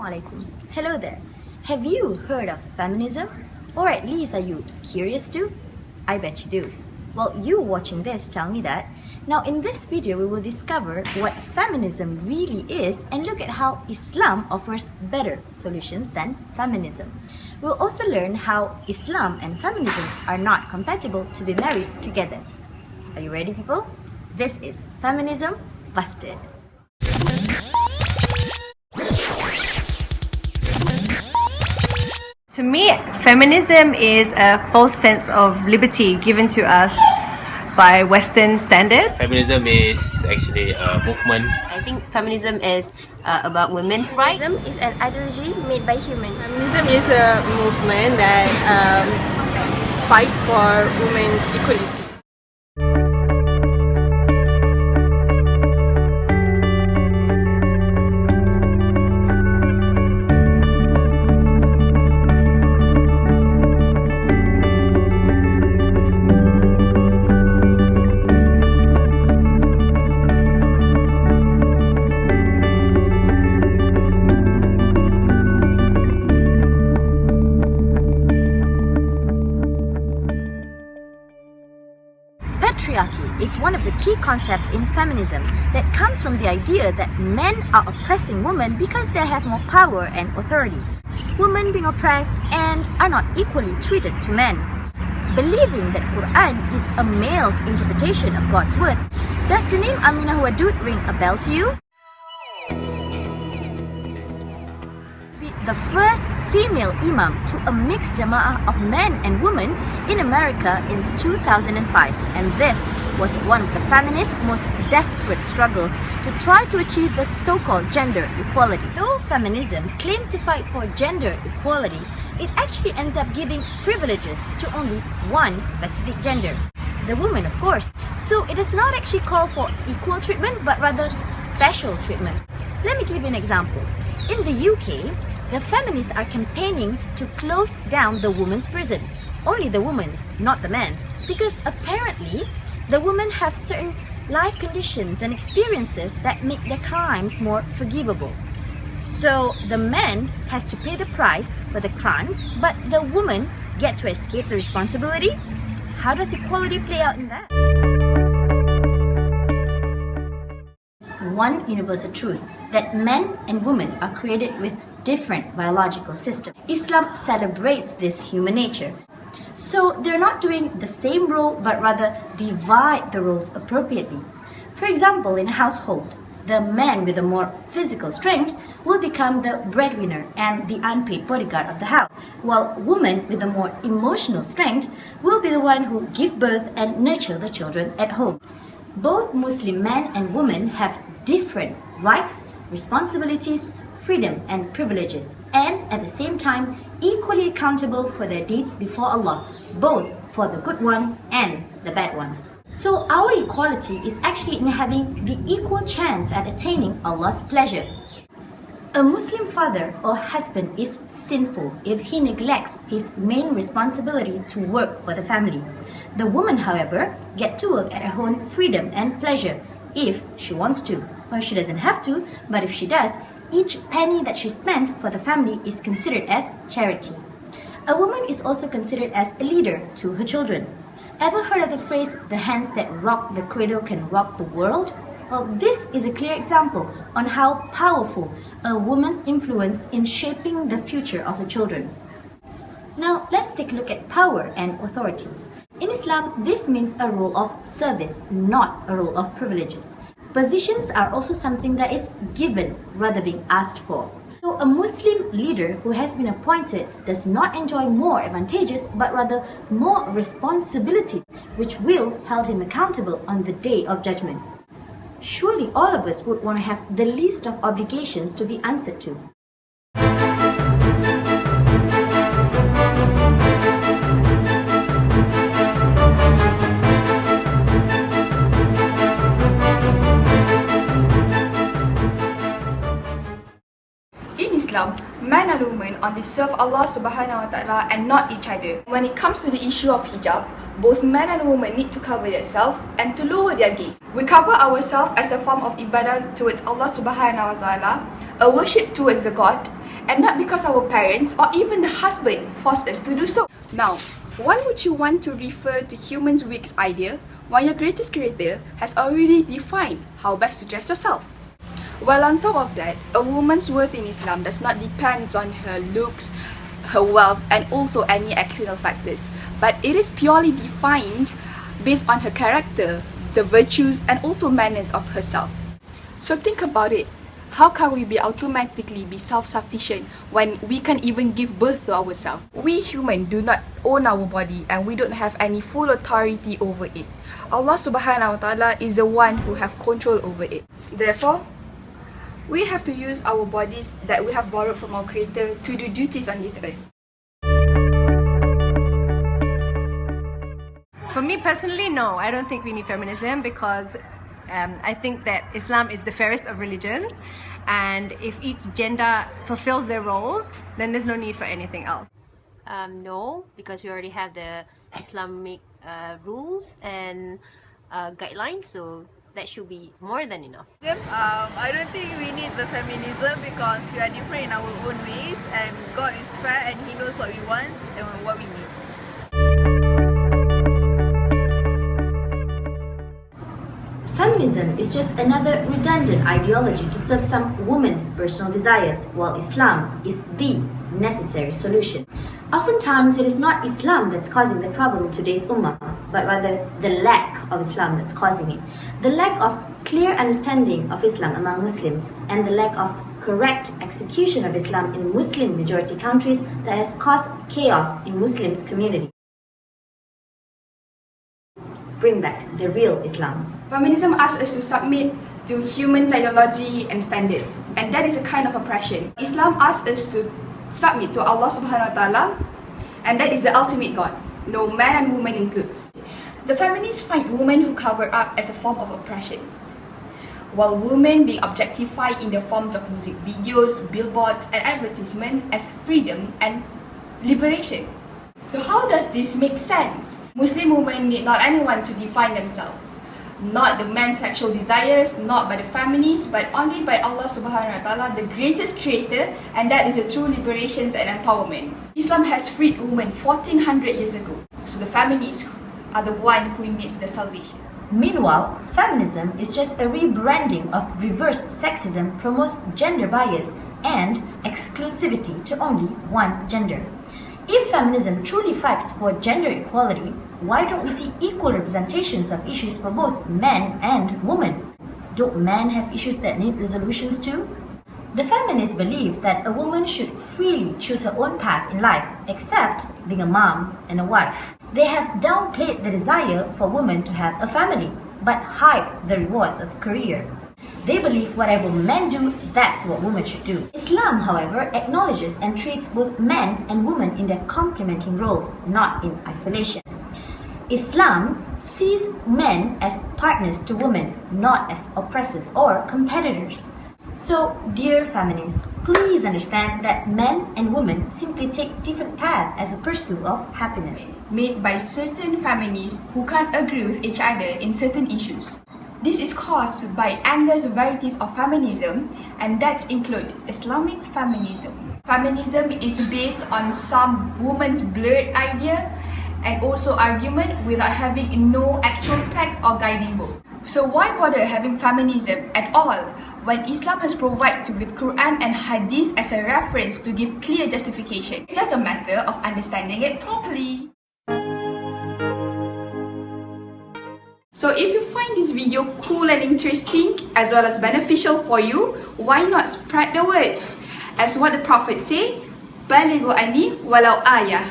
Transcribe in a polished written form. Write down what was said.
alaikum. Hello there. Have you heard of feminism? Or at least are you curious too? I bet you do. Well, you watching this tell me that. Now in this video we will discover what feminism really is and look at how Islam offers better solutions than feminism. We'll also learn how Islam and feminism are not compatible to be married together. Are you ready, people? This is Feminism Busted. To me, feminism is a false sense of liberty given to us by Western standards. Feminism is actually a movement. I think feminism is about women's rights. Feminism is an ideology made by humans. Feminism is a movement that fight for women equality. Patriarchy is one of the key concepts in feminism that comes from the idea that men are oppressing women because they have more power and authority. Women being oppressed and are not equally treated to men. Believing that Quran is a male's interpretation of God's word, does the name Aminah Wadud ring a bell to you? The first female imam to a mixed jama'ah of men and women in America in 2005, and this was one of the feminists' most desperate struggles to try to achieve the so-called gender equality. Though feminism claimed to fight for gender equality, it actually ends up giving privileges to only one specific gender, the woman, of course. So it does not actually call for equal treatment, but rather special treatment. Let me give you an example. In the UK, the feminists are campaigning to close down the women's prison. Only the women's, not the men's. Because apparently, the women have certain life conditions and experiences that make their crimes more forgivable. So the man has to pay the price for the crimes, but the women get to escape the responsibility? How does equality play out in that? One universal truth, that men and women are created with different biological systems. Islam celebrates this human nature. So they're not doing the same role, but rather divide the roles appropriately. For example, in a household, the man with the more physical strength will become the breadwinner and the unpaid bodyguard of the house, while women with the more emotional strength will be the one who give birth and nurture the children at home. Both Muslim men and women have different rights, responsibilities, freedom and privileges, and at the same time equally accountable for their deeds before Allah, both for the good one and the bad ones. So our equality is actually in having the equal chance at attaining Allah's pleasure. A Muslim father or husband is sinful if he neglects his main responsibility to work for the family. The woman, however, gets to work at her own freedom and pleasure if she wants to. Well, she doesn't have to, but if she does, each penny that she spent for the family is considered as charity. A woman is also considered as a leader to her children. Ever heard of the phrase, the hands that rock the cradle can rock the world? Well, this is a clear example on how powerful a woman's influence in shaping the future of her children. Now, let's take a look at power and authority. In Islam, this means a role of service, not a role of privileges. Positions are also something that is given rather being asked for. So a Muslim leader who has been appointed does not enjoy more advantages but rather more responsibilities, which will hold him accountable on the day of judgment. Surely all of us would want to have the list of obligations to be answered to. Islam, men and women only serve Allah subhanahu wa ta'ala and not each other. When it comes to the issue of hijab, both men and women need to cover themselves and to lower their gaze. We cover ourselves as a form of ibadah towards Allah subhanahu wa ta'ala, a worship towards the God, and not because our parents or even the husband forced us to do so. Now, why would you want to refer to humans' weak idea when your greatest creator has already defined how best to dress yourself? Well, on top of that, a woman's worth in Islam does not depend on her looks, her wealth, and also any external factors, but it is purely defined based on her character, the virtues, and also manners of herself. So think about it. How can we be automatically be self-sufficient when we can't even give birth to ourselves? We humans do not own our body and we don't have any full authority over it. Allah subhanahu wa ta'ala is the one who have control over it. Therefore, we have to use our bodies that we have borrowed from our creator to do duties on this earth. For me personally, no, I don't think we need feminism because I think that Islam is the fairest of religions, and if each gender fulfills their roles, then there's no need for anything else. No, because we already have the Islamic rules and guidelines, so that should be more than enough. I don't think we need the feminism because we are different in our own ways, and God is fair and He knows what we want and what we need. Feminism is just another redundant ideology to serve some women's personal desires, while Islam is the necessary solution. Oftentimes, it is not Islam that's causing the problem in today's ummah, but rather the lack of Islam that's causing it. The lack of clear understanding of Islam among Muslims and the lack of correct execution of Islam in Muslim majority countries that has caused chaos in Muslims' community. Bring back the real Islam. Feminism asks us to submit to human ideology and standards, and that is a kind of oppression. Islam asks us to submit to Allah subhanahu wa ta'ala, and that is the ultimate God, no man and woman includes. The feminists find women who cover up as a form of oppression, while women being objectified in the forms of music videos, billboards, and advertisement as freedom and liberation. So how does this make sense? Muslim women need not anyone to define themselves. Not the man's sexual desires, not by the feminists, but only by Allah subhanahu wa ta'ala, the greatest creator, and that is a true liberation and empowerment. Islam has freed women 1400 years ago. So the feminists are the one who needs the salvation. Meanwhile, feminism is just a rebranding of reverse sexism, promotes gender bias and exclusivity to only one gender. If feminism truly fights for gender equality, why don't we see equal representations of issues for both men and women? Don't men have issues that need resolutions too? The feminists believe that a woman should freely choose her own path in life, except being a mom and a wife. They have downplayed the desire for women to have a family, but hype the rewards of career. They believe whatever men do, that's what women should do. Islam, however, acknowledges and treats both men and women in their complementing roles, not in isolation. Islam sees men as partners to women, not as oppressors or competitors. So, dear feminists, please understand that men and women simply take different paths as a pursuit of happiness. Made by certain feminists who can't agree with each other in certain issues. This is caused by endless varieties of feminism, and that include Islamic feminism. Feminism is based on some woman's blurred idea and also argument without having no actual text or guiding book. So why bother having feminism at all when Islam has provided with Quran and Hadith as a reference to give clear justification? It's just a matter of understanding it properly. So if you find this video cool and interesting as well as beneficial for you, why not spread the words? As what the Prophet say, Balighu anni walau ayah.